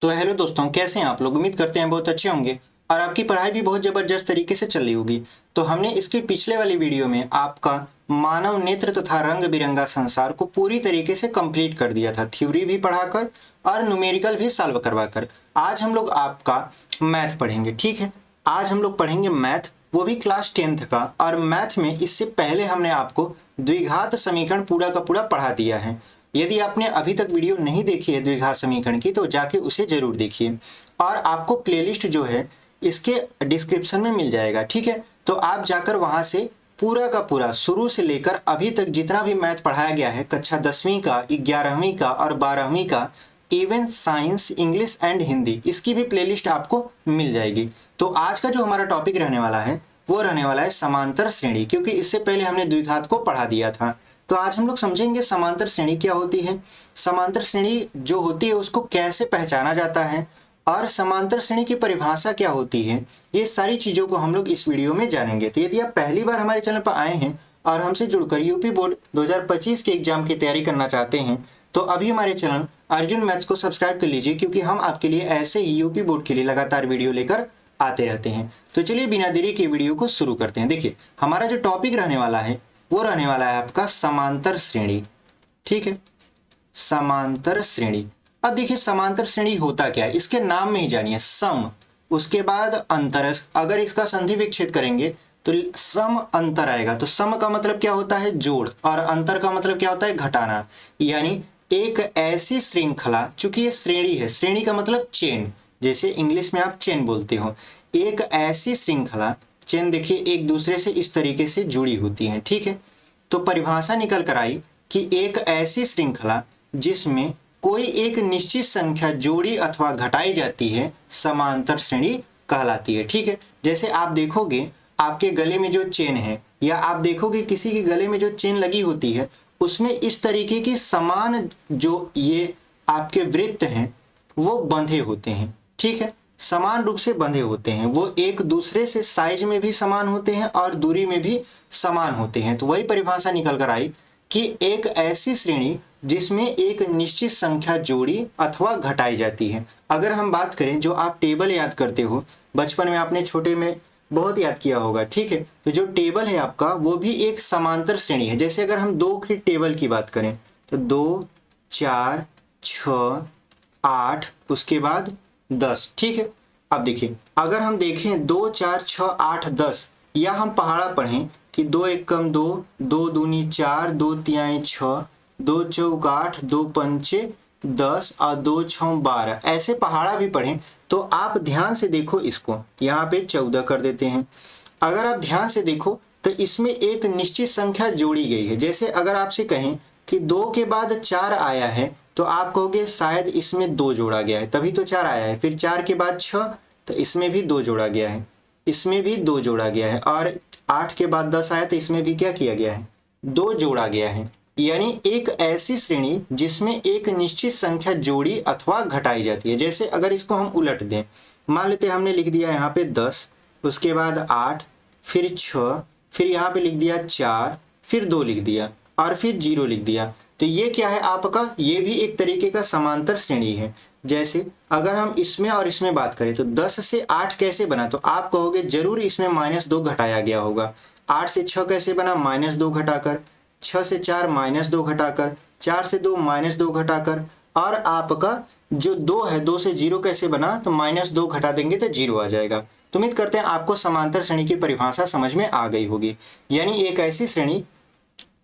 तो हेलो दोस्तों, कैसे हैं आप लोग। उम्मीद करते हैं बहुत अच्छे होंगे और आपकी पढ़ाई भी बहुत ज़बरदस्त तरीके से चल रही होगी। तो हमने इसके पिछले वाली वीडियो में आपका मानव नेत्र तथा रंग बिरंगा संसार को पूरी तरीके से कंप्लीट कर दिया था, थ्योरी भी पढ़ाकर और न्यूमेरिकल भी सॉल्व करवाकर। आज हम लोग आपका मैथ पढ़ेंगे, ठीक है। आज हम लोग पढ़ेंगे मैथ, वो भी क्लास 10th का। और मैथ में इससे पहले हमने आपको द्विघात समीकरण पूरा का पूरा पढ़ा दिया है। यदि आपने अभी तक वीडियो नहीं देखी है द्विघात समीकरण की, तो जाके उसे जरूर देखिए। और आपको प्लेलिस्ट जो है इसके डिस्क्रिप्शन में मिल जाएगा, ठीक है। तो आप जाकर वहां से पूरा का पूरा शुरू से लेकर अभी तक जितना भी मैथ पढ़ाया गया है, कक्षा 10वीं का, 11वीं का और 12वीं का, even science, English and Hindi, इसकी भी प्लेलिस्ट आपको मिल जाएगी। तो आज का जो हमारा टॉपिक रहने वाला है वो रहने वाला है समांतर श्रेणी, क्योंकि इससे पहले हमने द्विघात को पढ़ा दिया था। तो आज हम लोग समझेंगे समांतर श्रेणी क्या होती है, समांतर श्रेणी जो होती है उसको कैसे पहचाना जाता है, और समांतर श्रेणी की परिभाषा क्या होती है। ये सारी चीज़ों को हम लोग इस वीडियो में जानेंगे। तो यदि आप पहली बार हमारे चैनल पर आए हैं और हमसे जुड़कर यूपी बोर्ड 2025 के एग्जाम की तैयारी करना चाहते हैं, तो अभी हमारे चैनल अर्जुन मैथ्स को सब्सक्राइब कर लीजिए, क्योंकि हम आपके लिए ऐसे ही यूपी बोर्ड के लिए लगातार वीडियो लेकर आते रहते हैं। तो चलिए बिना देरी के वीडियो को शुरू करते हैं। देखिए, हमारा जो टॉपिक रहने वाला है वो रहने वाला है आपका समांतर श्रेणी, ठीक है। समांतर श्रेणी। अब देखिए समांतर श्रेणी होता क्या है, इसके नाम में ही जानिए, सम, उसके बाद अंतर। अगर इसका संधि विच्छेद करेंगे तो सम अंतर आएगा। तो सम का मतलब क्या होता है, जोड़, और अंतर का मतलब क्या होता है, घटाना। यानी एक ऐसी श्रृंखला, चूंकि ये श्रेणी है, श्रेणी का मतलब चेन, जैसे इंग्लिश में आप चेन बोलते हो, एक ऐसी श्रृंखला, चेन देखिए एक दूसरे से इस तरीके से जुड़ी होती है, ठीक है। तो परिभाषा निकल कर आई कि एक ऐसी श्रृंखला जिसमें कोई एक निश्चित संख्या जोड़ी अथवा घटाई जाती है, समांतर श्रेणी कहलाती है, ठीक है। जैसे आप देखोगे आपके गले में जो चेन है, या आप देखोगे किसी के गले में जो चेन लगी होती है, उसमें इस तरीके की समान जो ये आपके वृत्त हैं वो बंधे होते हैं, ठीक है। समान रूप से बंधे होते हैं, वो एक दूसरे से साइज में भी समान होते हैं और दूरी में भी समान होते हैं। तो वही परिभाषा निकल कर आई कि एक ऐसी श्रेणी जिसमें एक निश्चित संख्या जोड़ी अथवा घटाई जाती है। अगर हम बात करें, जो आप टेबल याद करते हो, बचपन में आपने छोटे में बहुत याद किया होगा, ठीक है। तो जो टेबल है आपका वो भी एक समांतर श्रेणी है। जैसे अगर हम 2 की टेबल की बात करें तो 2, 4, 6, 8, उसके बाद 10, ठीक है। अब देखिए, अगर हम देखें 2, 4, 6, 8, 10, या हम पहाड़ा पढ़ें कि 2 एकम 2, 2 दूनी 4, 2 तिहाई 6, 2 चौक 8, 2 पंचे 10 और 2 छौ 12, ऐसे पहाड़ा भी पढ़ें तो आप ध्यान से देखो, इसको यहाँ पे 14 कर देते हैं। अगर आप ध्यान से देखो तो इसमें एक निश्चित संख्या जोड़ी गई है। जैसे अगर आपसे कहें कि 2 के बाद 4 आया है, तो आप कहोगे शायद इसमें 2 जोड़ा गया है, तभी तो 4 आया है। फिर 4 के बाद 6, तो इसमें भी 2 जोड़ा गया है, इसमें भी 2 जोड़ा गया है, और 8 के बाद 10 आया तो इसमें भी क्या किया गया है, 2 जोड़ा गया है। यानी एक ऐसी श्रेणी जिसमें एक निश्चित संख्या जोड़ी अथवा घटाई जाती है। जैसे अगर इसको हम उलट दें, मान लेते हैं हमने लिख दिया यहाँ पे 10, उसके बाद 8, फिर 6, फिर यहाँ पे लिख दिया 4, फिर 2 लिख दिया और फिर 0 लिख दिया। तो ये क्या है आपका, ये भी एक तरीके का समांतर श्रेणी है। जैसे अगर हम इसमें और इसमें बात करें तो 10 से 8 कैसे बना, तो आप कहोगे जरूर इसमें -2 घटाया गया होगा। 8 से 6 कैसे बना, -2 घटाकर, 6 से 4 -2 घटाकर, 4 से 2 -2 घटाकर, और आपका जो 2 है, 2 से 0 कैसे बना, तो -2 घटा देंगे तो 0 आ जाएगा। तो उम्मीद करते हैं आपको समांतर श्रेणी की परिभाषा समझ में आ गई होगी। यानी एक ऐसी श्रेणी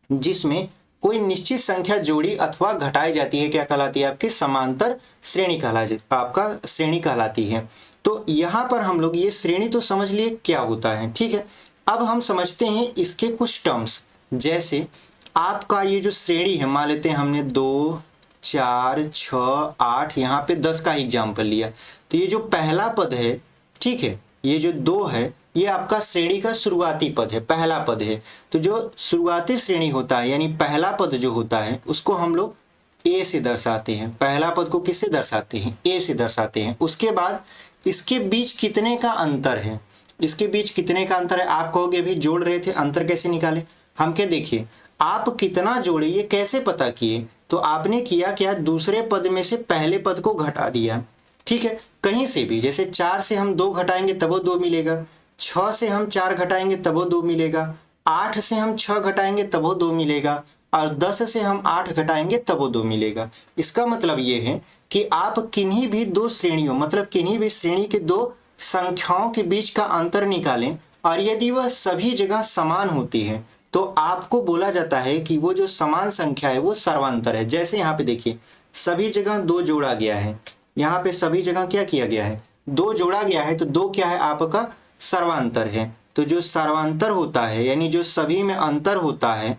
जिसमें कोई निश्चित संख्या जोड़ी अथवा घटाई जाती है, क्या कहलाती है, आपकी समांतर श्रेणी आपका श्रेणी कहलाती है। तो यहाँ पर हम लोग ये श्रेणी तो समझ लिए क्या होता है, ठीक है। अब हम समझते हैं इसके कुछ टर्म्स। जैसे आपका ये जो श्रेणी है, मान लेते हैं हमने 2, 4, 6, 8, यहाँ पे 10 का एग्जाम्पल लिया, तो ये जो पहला पद है, ठीक है, ये जो 2 है, ये आपका श्रेणी का शुरुआती पद है, पहला पद है। तो जो शुरुआती श्रेणी होता है, यानी पहला पद जो होता है, उसको हम लोग ए से दर्शाते हैं। पहला पद को किससे दर्शाते हैं, ए से दर्शाते हैं। उसके बाद इसके बीच कितने का अंतर है, इसके बीच कितने का अंतर है, आप कहोगे भी जोड़ रहे थे, अंतर कैसे निकाले। हम क्या, देखिए आप कितना जोड़े ये कैसे पता किए, तो आपने किया क्या, दूसरे पद में से पहले पद को घटा दिया, ठीक है, कहीं से भी, जैसे 4 से हम 2 घटाएंगे तब वो 2 मिलेगा, 6 से हम 4 घटाएंगे तब वो 2 मिलेगा, 8 से हम 6 घटाएंगे तब वो 2 मिलेगा, और 10 से हम 8 घटाएंगे तब वो 2 मिलेगा। इसका मतलब ये है कि आप किन्हीं भी दो श्रेणियों, मतलब किन्हीं भी श्रेणी के दो संख्याओं के बीच का अंतर निकालें और यदि वह सभी जगह समान होती है तो आपको बोला जाता है कि वो जो समान संख्या है वो सर्वांतर है। जैसे यहाँ पे देखिए, सभी जगह 2 जोड़ा गया है, यहाँ पे सभी जगह क्या किया गया है, 2 जोड़ा गया है, तो 2 क्या है आपका सर्वांतर है। तो जो सर्वांतर होता है यानी जो सभी में अंतर होता है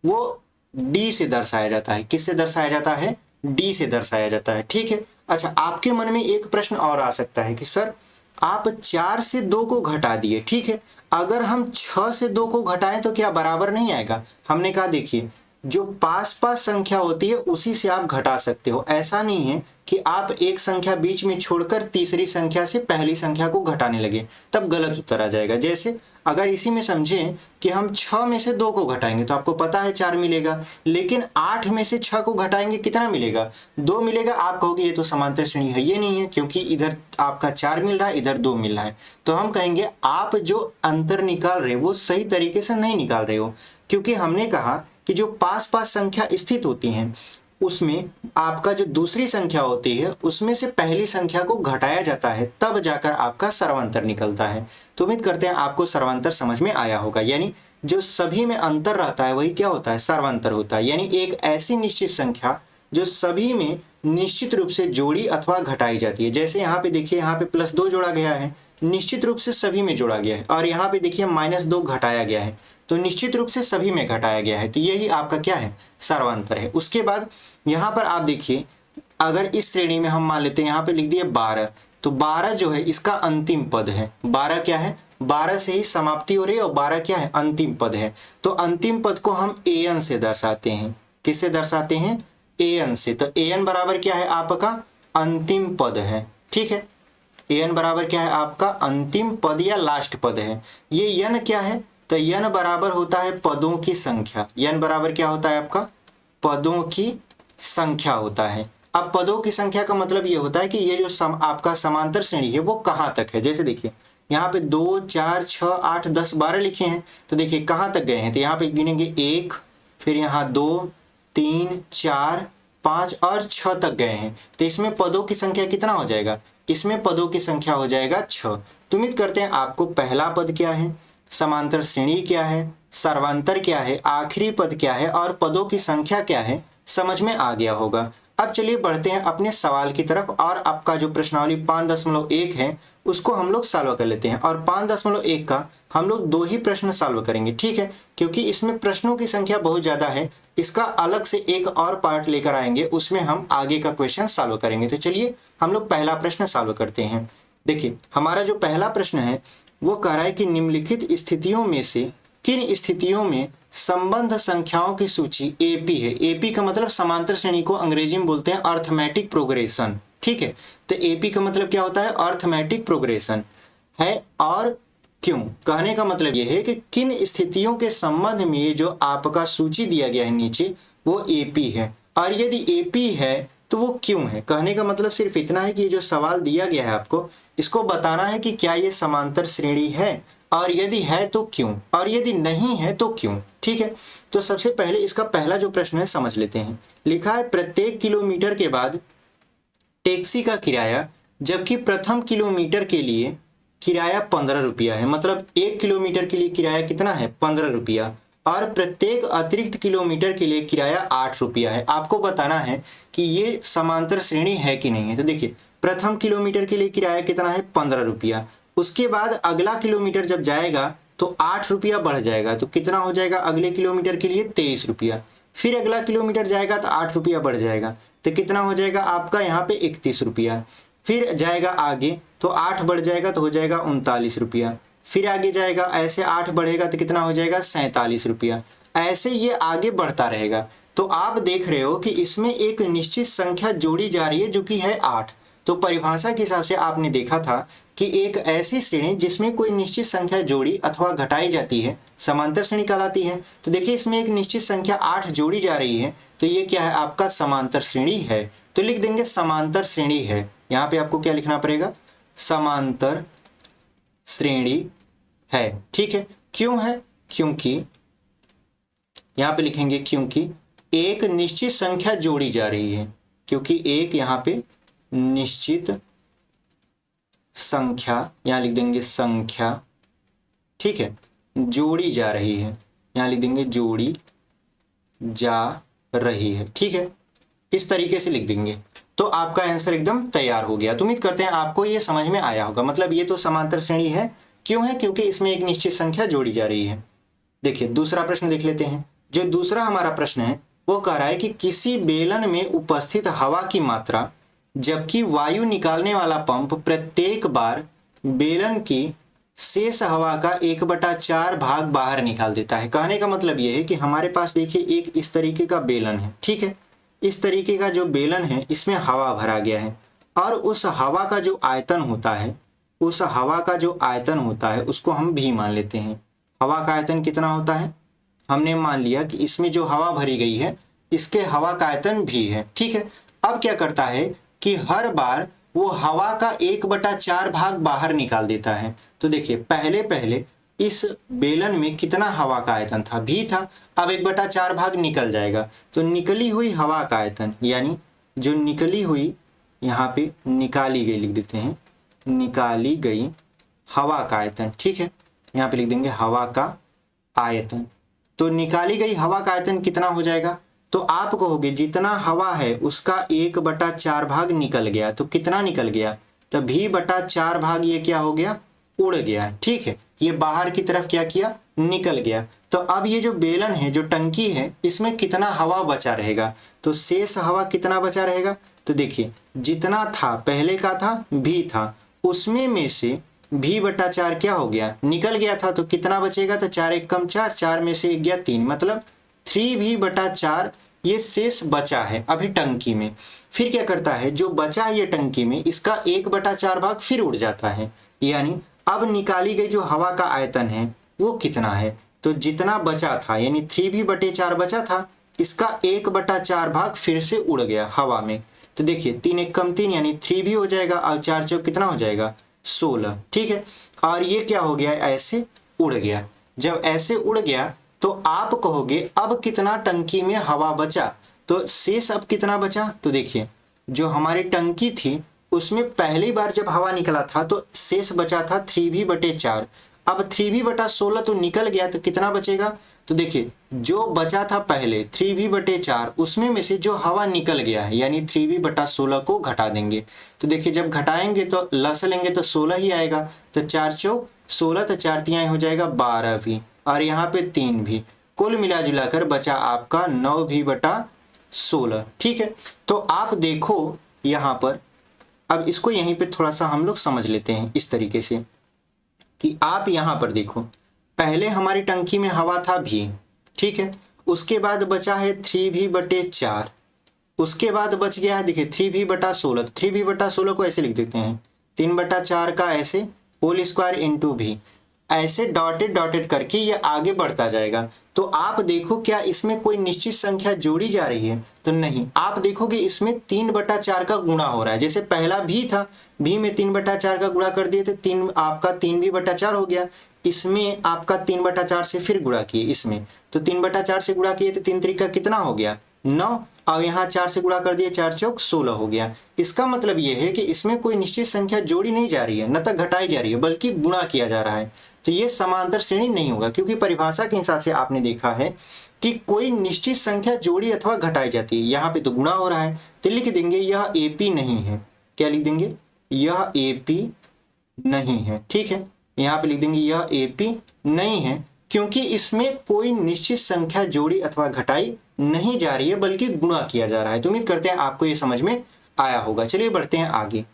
वो डी से दर्शाया जाता है। किससे दर्शाया जाता है? डी से दर्शाया जाता है। ठीक है, अच्छा आपके मन में एक प्रश्न और आ सकता है कि सर आप 4 से 2 को घटा दिए, ठीक है, अगर हम 6 से 2 को घटाएं तो क्या बराबर नहीं आएगा? हमने कहा देखिए, जो पास पास संख्या होती है उसी से आप घटा सकते हो। ऐसा नहीं है कि आप एक संख्या बीच में छोड़कर तीसरी संख्या से पहली संख्या को घटाने लगे, तब गलत उत्तर आ जाएगा। जैसे अगर इसी में समझें कि हम 6 में से 2 को घटाएंगे तो आपको पता है 4 मिलेगा, लेकिन 8 में से 6 को घटाएंगे कितना मिलेगा? 2 मिलेगा। आप कहोगे ये तो समांतर श्रेणी है, ये नहीं है, क्योंकि इधर आपका 4 मिल रहा है, इधर 2 मिल रहा है। तो हम कहेंगे आप जो अंतर निकाल रहे हो वो सही तरीके से नहीं निकाल रहे हो, क्योंकि हमने कहा कि जो पास पास संख्या स्थित होती हैं उसमें आपका जो दूसरी संख्या होती है उसमें से पहली संख्या को घटाया जाता है, तब जाकर आपका सर्वांतर निकलता है। तो उम्मीद करते हैं आपको सर्वांतर समझ में आया होगा। यानी जो सभी में अंतर रहता है वही क्या होता है? सर्वांतर होता है। यानी एक ऐसी निश्चित संख्या जो सभी में निश्चित रूप से जोड़ी अथवा घटाई जाती है। जैसे यहाँ पे देखिए, यहाँ पे +2 जोड़ा गया है, निश्चित रूप से सभी में जोड़ा गया है, और यहाँ पे देखिए -2 घटाया गया है, तो निश्चित रूप से सभी में घटाया गया है। तो यही आपका क्या है? सर्वांतर है। उसके बाद यहाँ पर आप देखिए, अगर इस श्रेणी में हम मान लेते हैं, यहाँ पे लिख दिए 12, तो 12 जो है इसका अंतिम पद है। 12 क्या है? 12 से ही समाप्ति हो रही है और 12 क्या है? अंतिम पद है। तो अंतिम पद को हम an से दर्शाते हैं। किससे दर्शाते हैं? an से। तो an बराबर क्या है? आपका अंतिम पद है। ठीक है, an बराबर क्या है? आपका अंतिम पद या लास्ट पद है। ये n क्या है? तो n बराबर होता है पदों की संख्या। n बराबर क्या होता है? आपका पदों की संख्या होता है। अब पदों की संख्या का मतलब ये होता है कि ये जो आपका समांतर श्रेणी है वो कहाँ तक है। जैसे देखिए, यहाँ पे 2, 4, 6, 8, 10, 12 लिखे हैं, तो देखिए कहाँ तक गए हैं। तो यहाँ पे गिनेंगे 1, फिर यहाँ 2, 3, 4, 5 और 6 तक गए हैं। तो इसमें पदों की संख्या कितना हो जाएगा? इसमें पदों की संख्या हो जाएगा 6। तो उम्मीद करते हैं आपको पहला पद क्या है, समांतर श्रेणी क्या है, सर्वांतर क्या है, आखिरी पद क्या है और पदों की संख्या क्या है समझ में आ गया होगा। अब चलिए बढ़ते हैं अपने सवाल की तरफ, और आपका जो प्रश्नावली 5.1 है उसको हम लोग सॉल्व कर लेते हैं। और 5.1 का हम लोग 2 ही प्रश्न सॉल्व करेंगे, ठीक है, क्योंकि इसमें प्रश्नों की संख्या बहुत ज़्यादा है। इसका अलग से एक और पार्ट लेकर आएंगे, उसमें हम आगे का क्वेश्चन सॉल्व करेंगे। तो चलिए हम लोग पहला प्रश्न सॉल्व करते हैं। देखिए, हमारा जो पहला प्रश्न है वो कह रहा है कि निम्नलिखित स्थितियों में से किन स्थितियों में संबंध संख्याओं की सूची एपी है। एपी का मतलब समांतर श्रेणी को अंग्रेजी में बोलते हैं अर्थमेटिक प्रोग्रेशन। ठीक है, तो एपी का मतलब क्या होता है? अर्थमेटिक प्रोग्रेशन है। और क्यों कहने का मतलब यह है कि किन स्थितियों के संबंध में ये जो आपका सूची दिया गया है नीचे वो एपी है, और यदि एपी है तो वो क्यों है। कहने का मतलब सिर्फ इतना है कि ये जो सवाल दिया गया है आपको इसको बताना है कि क्या ये समांतर श्रेणी है, और यदि है तो क्यों, और यदि नहीं है तो क्यों। ठीक है, तो सबसे पहले इसका पहला जो प्रश्न है समझ लेते हैं। लिखा है प्रत्येक किलोमीटर के बाद टैक्सी का किराया, जबकि प्रथम किलोमीटर के लिए किराया 15 रुपया है। मतलब 1 किलोमीटर के लिए किराया कितना है? 15 रुपया, और प्रत्येक अतिरिक्त किलोमीटर के लिए किराया 8 रुपया है। आपको बताना है कि ये समांतर श्रेणी है कि नहीं है। तो देखिए, प्रथम किलोमीटर के लिए किराया कितना है? 15 रुपया। उसके बाद अगला किलोमीटर जब जाएगा तो 8 रुपया बढ़ जाएगा, तो कितना हो जाएगा अगले किलोमीटर के लिए? 23 रुपया। फिर अगला किलोमीटर जाएगा तो 8 रुपया बढ़ जाएगा, तो कितना हो जाएगा आपका यहाँ पे 31 रुपया। फिर जाएगा आगे तो 8 बढ़ जाएगा तो हो जाएगा 39 रुपया। फिर आगे जाएगा, ऐसे 8 बढ़ेगा तो कितना हो जाएगा? 47 रुपया। ऐसे ये आगे बढ़ता रहेगा। तो आप देख रहे हो कि इसमें एक निश्चित संख्या जोड़ी जा रही है जो कि है 8। तो परिभाषा के हिसाब से आपने देखा था कि एक ऐसी श्रेणी जिसमें कोई निश्चित संख्या जोड़ी अथवा घटाई जाती है समांतर श्रेणी कहलाती है। तो देखिए, इसमें एक निश्चित संख्या 8 जोड़ी जा रही है, तो ये क्या है? आपका समांतर श्रेणी है। तो लिख देंगे समांतर श्रेणी है। यहाँ पे आपको क्या लिखना पड़ेगा, समांतर श्रेणी है। ठीक है, क्यों है, क्योंकि यहाँ पे लिखेंगे क्योंकि एक निश्चित संख्या जोड़ी जा रही है, क्योंकि एक यहाँ पे निश्चित संख्या, यहाँ लिख देंगे संख्या, ठीक है, जोड़ी जा रही है, यहाँ लिख देंगे जोड़ी जा रही है। ठीक है, इस तरीके से लिख देंगे तो आपका आंसर एकदम तैयार हो गया। तो उम्मीद करते हैं आपको ये समझ में आया होगा। मतलब ये तो समांतर श्रेणी है, क्यों है, क्योंकि इसमें एक निश्चित संख्या जोड़ी जा रही है। देखिए दूसरा प्रश्न देख लेते हैं। जो दूसरा हमारा प्रश्न है वो कह रहा है कि किसी बेलन में उपस्थित हवा की मात्रा, जबकि वायु निकालने वाला पंप प्रत्येक बार बेलन की शेष हवा का 1/4 भाग बाहर निकाल देता है। कहने का मतलब यह है कि हमारे पास देखिए एक इस तरीके का बेलन है, ठीक है, इस तरीके का जो बेलन है इसमें हवा भरा गया है, और उस हवा का जो आयतन होता है, उस हवा का जो आयतन होता है उसको हम भी मान लेते हैं। हवा का आयतन कितना होता है, हमने मान लिया कि इसमें जो हवा भरी गई है इसके हवा का आयतन भी है। ठीक है, अब क्या करता है कि हर बार वो हवा का 1/4 भाग बाहर निकाल देता है। तो देखिए पहले पहले इस बेलन में कितना हवा का आयतन था, भी था, अब 1/4 भाग निकल जाएगा। तो निकली हुई हवा का आयतन, यानी जो निकली हुई, यहाँ पे निकाली गई लिख देते हैं, निकाली गई हवा का आयतन, ठीक है, यहाँ पे लिख देंगे हवा का आयतन। तो निकाली गई हवा का आयतन कितना हो जाएगा, तो आप कहोगे जितना हवा है उसका 1/4 भाग निकल गया, तो कितना निकल गया, तो v/4 भाग ये क्या हो गया, उड़ गया। ठीक है, ये बाहर की तरफ क्या किया, निकल गया। तो अब ये जो बेलन है, जो टंकी है, इसमें कितना हवा बचा रहेगा, तो शेष हवा कितना बचा रहेगा, तो देखिए जितना था पहले का था v था, उसमें में से v/4 क्या हो गया, निकल गया था, तो कितना बचेगा, तो 4 1 कम 4, 4 में से 1 गया 3, मतलब 3v/4 ये शेष बचा है अभी टंकी में। फिर क्या करता है, जो बचा है ये टंकी में, इसका 1/4 भाग फिर उड़ जाता है, यानी अब निकाली गई जो हवा का आयतन है वो कितना है, तो जितना बचा था यानी 3v/4 बचा था, इसका 1/4 भाग फिर से उड़ गया हवा में। तो देखिए 3 1 कम 3 यानी 3v हो जाएगा, और 4 चौक कितना हो जाएगा, 16। ठीक है, और ये क्या हो गया, ऐसे उड़ गया। जब ऐसे उड़ गया तो आप कहोगे अब कितना टंकी में हवा बचा, तो शेष अब कितना बचा, तो देखिए जो हमारी टंकी थी उसमें पहली बार जब हवा निकला था तो शेष बचा था 3v/4, अब 3v/16 तो निकल गया, तो कितना बचेगा, तो देखिए जो बचा था पहले 3v/4 उसमें में से जो हवा निकल गया है यानी 3v/16 को घटा देंगे। तो देखिए जब घटाएंगे तो लस लेंगे तो 16 ही आएगा, तो 4 चौक 16, तो 4 तिहाई हो जाएगा 12v, और यहाँ पे 3v, कुल मिला जुलाकर बचा आपका 9v/16। ठीक है, तो आप देखो यहाँ पर, अब इसको यहीं पे थोड़ा सा हम लोग समझ लेते हैं इस तरीके से कि आप यहाँ पर देखो, पहले हमारी टंकी में हवा था भी, ठीक है, उसके बाद बचा है 3v/4, उसके बाद बच गया है देखिए 3v/16, 3v/16 को ऐसे लिख देते हैं 3/4 का ऐसे होल स्क्वायर इंटू भी, ऐसे डॉटेड डॉटेड करके ये आगे बढ़ता जाएगा। तो आप देखो क्या इसमें कोई निश्चित संख्या जोड़ी जा रही है, तो नहीं, आप देखोगे इसमें 3/4 का गुणा हो रहा है। जैसे पहला भी था, भी में 3/4 का गुणा कर दिए तो 3 आपका 3v/4 हो गया, इसमें आपका 3/4 से फिर गुणा किए इसमें, तो 3/4 से गुणा किए तो 3 त्रिका कितना हो गया 9, और यहाँ 4 से गुणा कर दिए 4 चौक 16 हो गया। इसका मतलब यह है कि इसमें कोई निश्चित संख्या जोड़ी नहीं जा रही है, न तक घटाई जा रही है, बल्कि गुणा किया जा रहा है। तो ये समांतर श्रेणी नहीं होगा, क्योंकि परिभाषा के हिसाब से आपने देखा है कि कोई निश्चित संख्या जोड़ी अथवा घटाई जाती है, यहाँ पे तो गुणा हो रहा है, तो लिख देंगे यह AP नहीं है। क्या लिख देंगे, यह AP नहीं है। ठीक है, यहाँ पे लिख देंगे यह AP नहीं है, क्योंकि इसमें कोई निश्चित संख्या जोड़ी अथवा घटाई नहीं जा रही है, बल्कि गुणा किया जा रहा है। तो उम्मीद करते हैं आपको ये समझ में आया होगा। चलिए बढ़ते हैं आगे,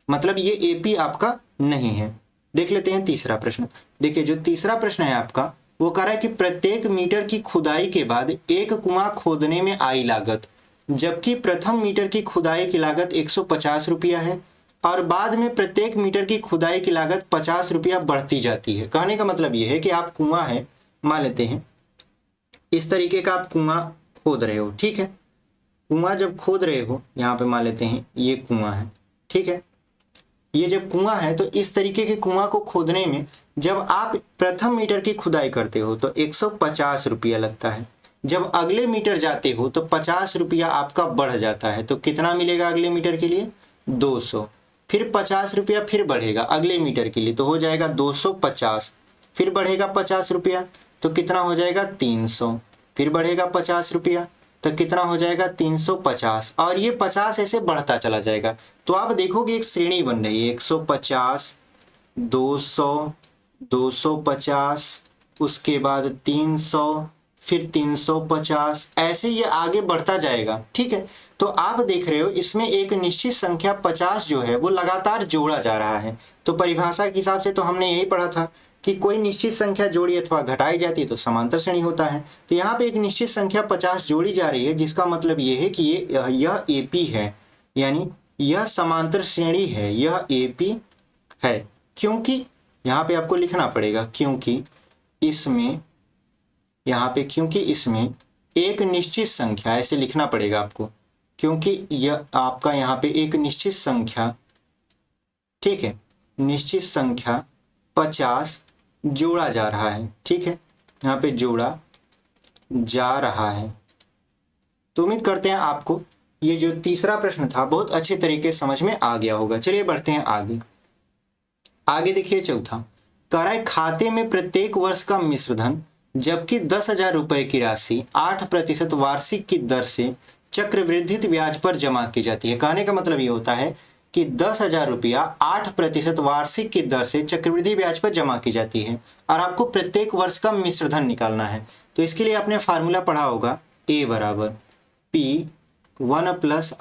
मतलब ये AP आपका नहीं है। देख लेते हैं तीसरा प्रश्न। देखिए जो तीसरा प्रश्न है आपका वो कह रहा है कि प्रत्येक मीटर की खुदाई के बाद एक कुआं खोदने में आई लागत, जबकि प्रथम मीटर की खुदाई की लागत 150 रुपया है, और बाद में प्रत्येक मीटर की खुदाई की लागत 50 रुपया बढ़ती जाती है। कहने का मतलब ये है कि आप कुआं है, मान लेते हैं इस तरीके का आप कुआं खोद रहे हो, ठीक है, कुआं जब खोद रहे हो, यहाँ पे मान लेते हैं ये कुआं है, ठीक है। ये जब कुआं है तो इस तरीके के कुआं को खोदने में जब आप प्रथम मीटर की खुदाई करते हो तो 150 रुपया लगता है। जब अगले मीटर जाते हो तो 50 रुपया आपका बढ़ जाता है। तो कितना मिलेगा अगले मीटर के लिए? 200। फिर 50 रुपया फिर बढ़ेगा अगले मीटर के लिए, तो हो जाएगा 250। फिर बढ़ेगा 50 रुपया तो कितना हो जाएगा? 300। फिर बढ़ेगा 50 रुपया तो कितना हो जाएगा? 350। और ये 50 ऐसे बढ़ता चला जाएगा। तो आप देखोगे एक श्रेणी बन रही है, 150, 200, 250, उसके बाद 300, फिर 350, ऐसे ये आगे बढ़ता जाएगा। ठीक है। तो आप देख रहे हो इसमें एक निश्चित संख्या 50 जो है वो लगातार जोड़ा जा रहा है। तो परिभाषा के हिसाब से तो हमने यही पढ़ा था कि कोई निश्चित संख्या जोड़ी अथवा घटाई जाती है तो समांतर श्रेणी होता है। तो यहाँ पे एक निश्चित संख्या 50 जोड़ी जा रही है, जिसका मतलब ये है कि यह एपी है, यानी यह समांतर श्रेणी है, यह एपी है। क्योंकि यहाँ पे आपको लिखना पड़ेगा क्योंकि इसमें एक निश्चित संख्या, ऐसे लिखना पड़ेगा आपको, क्योंकि यह आपका यहाँ पे एक निश्चित संख्या, ठीक है, निश्चित संख्या 50 जोड़ा जा रहा है। ठीक है, यहाँ पे जोड़ा जा रहा है। तो उम्मीद करते हैं आपको ये जो तीसरा प्रश्न था बहुत अच्छे तरीके से समझ में आ गया होगा। चलिए बढ़ते हैं आगे देखिए चौथा, कह रहा है खाते में प्रत्येक वर्ष का मिश्रधन जबकि 10,000 रुपए की राशि 8% वार्षिक की दर से चक्रवृद्धि ब्याज पर जमा की जाती है। कहने का मतलब ये होता है कि 10,000 रुपया 8% वार्षिक की दर से चक्रवृद्धि ब्याज पर जमा की जाती है और आपको प्रत्येक वर्ष का मिश्रधन निकालना है। तो इसके लिए आपने फार्मूला पढ़ा होगा, A बराबर P1 +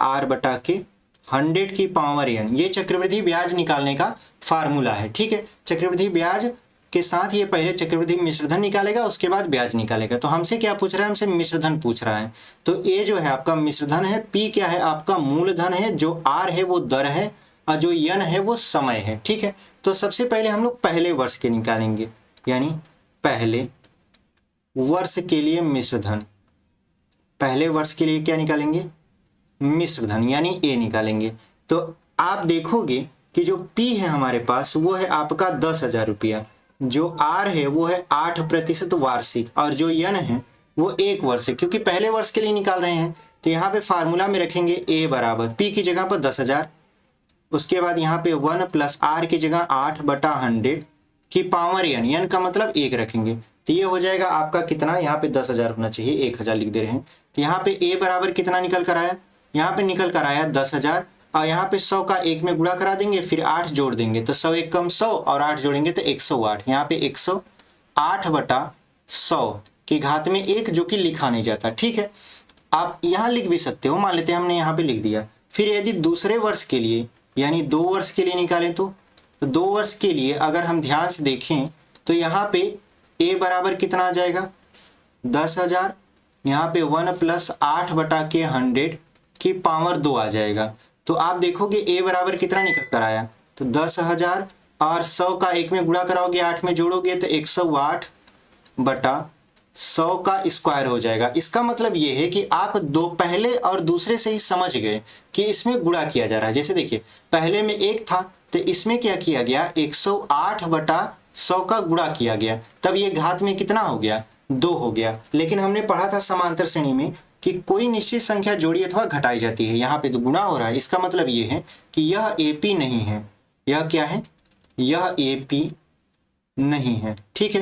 R/100 की पावर n। ये चक्रवृद्धि ब्याज निकालने का फार्मूला है। ठीक है, चक्रवृद्धि ब्याज के साथ ये पहले चक्रवृद्धि मिश्रधन निकालेगा, उसके बाद ब्याज निकालेगा। तो हमसे क्या पूछ रहा है? हमसे मिश्रधन पूछ रहा है। तो A जो है आपका मिश्रधन है, P क्या है? आपका मूलधन है, जो R है वो दर है और जो n है वो समय है। ठीक है, तो सबसे पहले हम लोग पहले वर्ष के निकालेंगे, यानी पहले वर्ष के लिए मिश्रधन। पहले वर्ष के लिए क्या निकालेंगे? मिश्रधन, यानी A निकालेंगे। तो आप देखोगे कि जो P है हमारे पास वो है आपका 10,000 रुपया, जो R है वो है 8% वार्षिक और जो n है वो 1 वर्ष है, क्योंकि पहले वर्ष के लिए निकाल रहे हैं। तो यहाँ पे फार्मूला में रखेंगे A बराबर P की जगह पर 10,000, उसके बाद यहाँ पे 1 + R की जगह 8/100 की पावर n का मतलब 1 रखेंगे। तो ये हो जाएगा आपका कितना? यहाँ पे 10,000 होना चाहिए, 1,000 लिख दे रहे हैं। तो यहाँ पे A बराबर कितना निकल कर आया? यहाँ पे निकल कर आया 10,000 और यहाँ पे 100 का 1 में गुणा करा देंगे, फिर 8 जोड़ देंगे तो 100 × 100 और 8 जोड़ेंगे तो 108। यहाँ पे 108/100 की घात में 1, जो कि लिखा नहीं जाता। ठीक है, आप यहाँ लिख भी सकते हो, मान लेते हैं हमने यहाँ पे लिख दिया। फिर यदि दूसरे वर्ष के लिए यानी 2 वर्ष के लिए निकालें तो 2 वर्ष के लिए अगर हम ध्यान से देखें तो यहाँ पे A बराबर कितना आ जाएगा? 10,000, यहाँ पे 1 + 8/100 की पावर 2 आ जाएगा। तो आप देखोगे A बराबर कितना निकल कर आया? तो 10,000 और 100 का 1 में गुणा कराओगे, 8 में जोड़ोगे तो 108/100 का स्क्वायर हो जाएगा। इसका मतलब ये है कि आप दो पहले और दूसरे से ही समझ गए कि इसमें गुणा किया जा रहा है। जैसे देखिए पहले में 1 था तो इसमें क्या किया गया? 108/100 का गुणा किया गया, तब ये घात में कितना हो गया? 2 हो गया। लेकिन हमने पढ़ा था समांतर श्रेणी में कि कोई निश्चित संख्या जोड़ी अथवा घटाई जाती है, यहाँ पे तो गुणा हो रहा है। इसका मतलब ये है कि यह AP नहीं है। यह क्या है? यह AP नहीं है। ठीक है,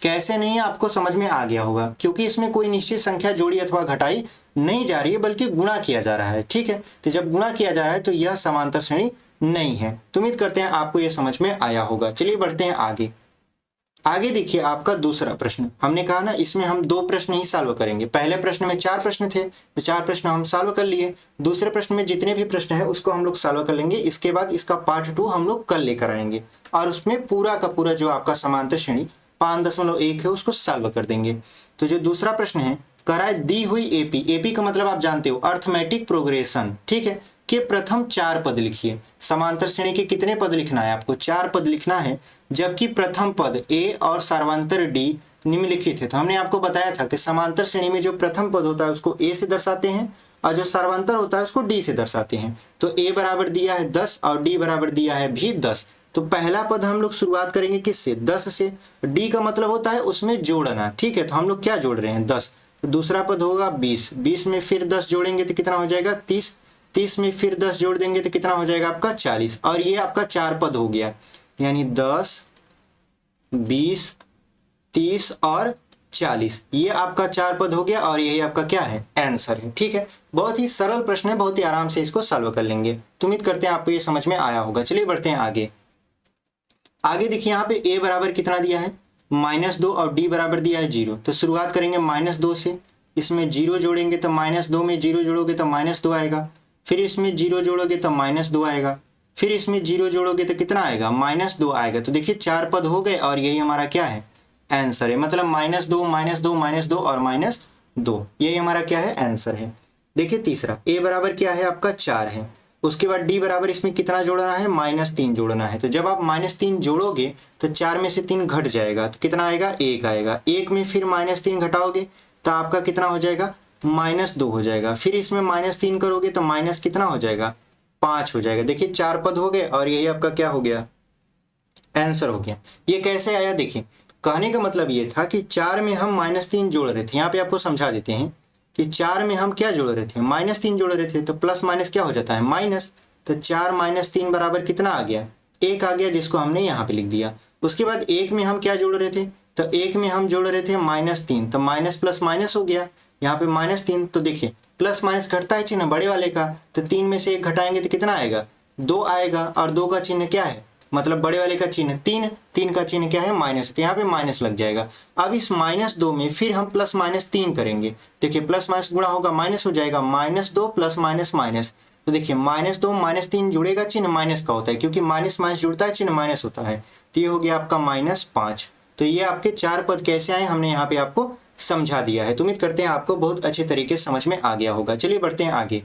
कैसे नहीं है आपको समझ में आ गया होगा, क्योंकि इसमें कोई निश्चित संख्या जोड़ी अथवा घटाई नहीं जा रही है बल्कि गुणा किया जा रहा है। ठीक है, तो जब गुणा किया जा रहा है तो यह समांतर श्रेणी नहीं है। तो उम्मीद करते हैं आपको यह समझ में आया होगा। चलिए बढ़ते हैं आगे देखिए आपका दूसरा प्रश्न। हमने कहा ना इसमें हम 2 प्रश्न ही सॉल्व करेंगे। पहले प्रश्न में 4 प्रश्न थे तो 4 प्रश्न हम सॉल्व कर लिए। दूसरे प्रश्न में जितने भी प्रश्न है उसको हम लोग सॉल्व कर लेंगे। इसके बाद इसका पार्ट 2 हम लोग कल लेकर आएंगे और उसमें पूरा का पूरा जो आपका समांतर श्रेणी 5.1 है उसको सॉल्व कर देंगे। तो जो दूसरा प्रश्न है, कह रहा है दी हुई AP का मतलब आप जानते हो अर्थमेटिक प्रोग्रेशन, ठीक है, के प्रथम 4 पद लिखिए। समांतर श्रेणी के कितने पद लिखना है आपको? 4 पद लिखना है, जबकि प्रथम पद A और सर्वांतर D निम्नलिखित है। तो हमने आपको बताया था कि समांतर श्रेणी में जो प्रथम पद होता है उसको A से दर्शाते हैं और जो सर्वांतर होता है उसको d से दर्शाते हैं। तो a बराबर दिया है 10 और d बराबर दिया है भी 10। तो पहला पद हम लोग शुरुआत करेंगे किससे, 10 से। d का मतलब होता है उसमें जोड़ना, ठीक है। तो हम लोग क्या जोड़ रहे हैं, 10। तो दूसरा पद होगा 20, 20 में फिर 10 जोड़ेंगे तो कितना हो जाएगा 30, 30 में फिर 10 जोड़ देंगे तो कितना हो जाएगा आपका 40। और ये आपका 4 पद हो गया, यानी 10, 20, 30 और 40, ये आपका 4 पद हो गया और यही आपका क्या है, आंसर है, ठीक है। बहुत ही सरल प्रश्न है, बहुत ही आराम से इसको सॉल्व कर लेंगे। तो उम्मीद करते हैं आपको ये समझ में आया होगा। चलिए बढ़ते हैं आगे। आगे देखिए यहाँ पे a बराबर कितना दिया है, -2 और d बराबर दिया है 0। तो शुरुआत करेंगे -2 से, इसमें 0 जोड़ेंगे तो -2 में 0 जोड़ोगे तो -2 आएगा, फिर इसमें 0 जोड़ोगे तो -2 आएगा, फिर इसमें 0 जोड़ोगे तो कितना आएगा, -2 आएगा। तो देखिए 4 पद हो गए और यही हमारा क्या है, आंसर है। मतलब -2 -2 -2 और -2, यही हमारा क्या है, आंसर है। देखिए तीसरा, a बराबर क्या है आपका 4 है। उसके बाद d बराबर इसमें कितना जोड़ना है, -3 जोड़ना है। तो जब आप -3 जोड़ोगे तो 4 में से 3 घट जाएगा तो कितना आएगा, 1 आएगा। 1 में फिर -3 घटाओगे तो आपका कितना हो जाएगा, -2 हो जाएगा। फिर इसमें -3 करोगे तो माइनस कितना हो जाएगा, 5 हो जाएगा। देखिए 4 पद हो गए और यही आपका क्या हो गया, आंसर हो गया। ये कैसे आया, देखिए कहने का मतलब ये था कि 4 में हम -3 जोड़ रहे थे। यहाँ पे आपको समझा देते हैं कि 4 में हम क्या जोड़ रहे थे, -3 जोड़ रहे थे। तो प्लस माइनस क्या हो जाता है, माइनस। तो 4 - 3 बराबर कितना आ गया, 1 आ गया, जिसको हमने यहाँ पे लिख दिया। उसके बाद 1 में हम क्या जोड़ रहे थे, तो 1 में हम जोड़ रहे थे -3, तो माइनस प्लस माइनस हो गया। यहाँ पे -3, तो देखिए प्लस माइनस घटता है चिन्ह बड़े वाले का, तो 3 में से 1 घटाएंगे तो कितना आएगा, 2 आएगा। और 2 का चिन्ह क्या है, मतलब बड़े वाले का चिन्ह 3, 3 का चिन्ह क्या है, माइनस। तो यहाँ पे माइनस लग जाएगा। अब इस -2 में फिर हम +-3 करेंगे। देखिए प्लस माइनस गुणा होगा माइनस हो जाएगा, -2 प्लस माइनस माइनस। तो देखिए -2 -3 जुड़ेगा, चिन्ह माइनस का होता है, क्योंकि माइनस माइनस जुड़ता है चिन्ह माइनस होता है। तो ये हो गया आपका -5। तो ये आपके 4 पद कैसे आए, हमने यहाँ पे आपको समझा दिया है। तो उम्मीद करते हैं आपको बहुत अच्छे तरीके से समझ में आ गया होगा। चलिए बढ़ते हैं आगे।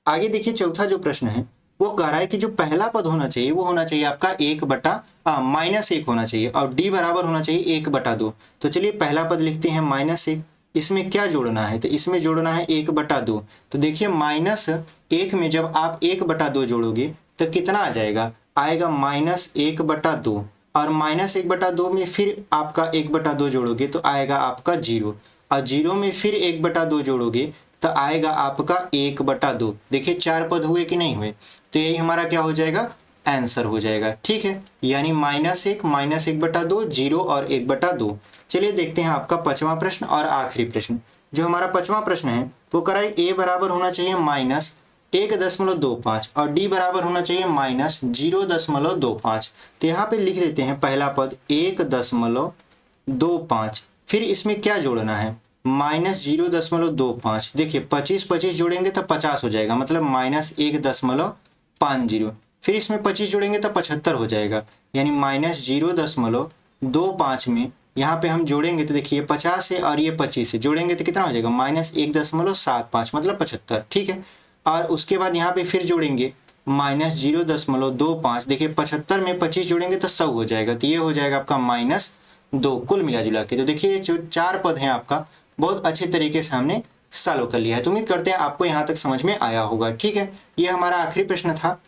आगे देखिए चौथा जो प्रश्न है वो कह रहा है कि जो पहला पद होना चाहिए वो होना चाहिए आपका -1 होना चाहिए, और d बराबर होना चाहिए 1/2। तो चलिए पहला पद लिखते हैं -1। इसमें क्या जोड़ना है, तो इसमें जोड़ना है 1/2। तो देखिए -1 में जब आप 1/2 जोड़ोगे तो कितना आ जाएगा, आएगा -1/2। और -1/2 में फिर आपका 1/2 जोड़ोगे तो आएगा आपका 0, और 0 में फिर 1/2 जोड़ोगे तो आएगा आपका 1/2। देखिए 4 पद हुए कि नहीं हुए, तो यही हमारा क्या हो जाएगा, आंसर हो जाएगा, ठीक है। यानी -1 -1/2, 0 और 1/2। चलिए देखते हैं आपका 5वां प्रश्न और आखिरी प्रश्न। जो हमारा 5वां प्रश्न है वो कह रहा है a बराबर होना चाहिए -1.25 और d बराबर होना चाहिए -0.25। तो यहाँ पे लिख लेते हैं पहला पद 1.25, फिर इसमें क्या जोड़ना है, -0.25। देखिए 25 जोड़ेंगे तो 50 हो जाएगा, मतलब -1.50। फिर इसमें 25 जोड़ेंगे तो 75 हो जाएगा, यानी -0.25 में यहाँ पे हम जोड़ेंगे तो देखिए 50 है और ये 25 है, जोड़ेंगे तो कितना हो जाएगा, -1.75, मतलब 75, ठीक है। और उसके बाद यहाँ पे फिर जोड़ेंगे -0.25। देखिए 75 में 25 जोड़ेंगे तो 100 हो जाएगा, तो ये हो जाएगा आपका -2 कुल मिला जुला के। तो देखिए जो 4 पद हैं आपका बहुत अच्छे तरीके से हमने सॉल्व कर लिया है। तो उम्मीद करते हैं आपको यहाँ तक समझ में आया होगा, ठीक है। ये हमारा आखिरी प्रश्न था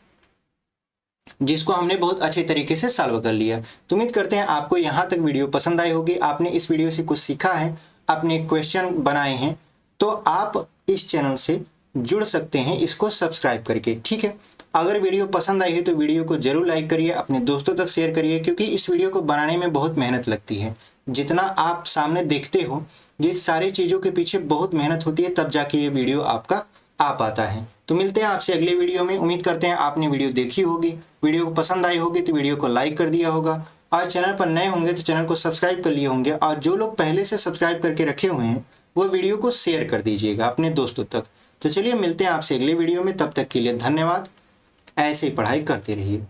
जिसको हमने बहुत अच्छे तरीके से सॉल्व कर लिया। तो उम्मीद करते हैं आपको यहाँ तक वीडियो पसंद आई होगी, आपने इस वीडियो से कुछ सीखा है, अपने क्वेश्चन बनाए हैं। तो आप इस चैनल से जुड़ सकते हैं इसको सब्सक्राइब करके, ठीक है। अगर वीडियो पसंद आई है तो वीडियो को जरूर लाइक करिए, अपने दोस्तों तक शेयर करिए, क्योंकि इस वीडियो को बनाने में बहुत मेहनत लगती है। जितना आप सामने देखते हो, ये सारी चीज़ों के पीछे बहुत मेहनत होती है, तब जाके ये वीडियो आपका आ पाता है। तो मिलते हैं आपसे अगले वीडियो में। उम्मीद करते हैं आपने वीडियो देखी होगी, वीडियो को पसंद आई होगी तो वीडियो को लाइक कर दिया होगा। आज चैनल पर नए होंगे तो चैनल को सब्सक्राइब कर लिए होंगे, और जो लोग पहले से सब्सक्राइब करके रखे हुए हैं वो वीडियो को शेयर कर दीजिएगा अपने दोस्तों तक। तो चलिए मिलते हैं आपसे अगले वीडियो में, तब तक के लिए धन्यवाद। ऐसे ही पढ़ाई करते रहिए।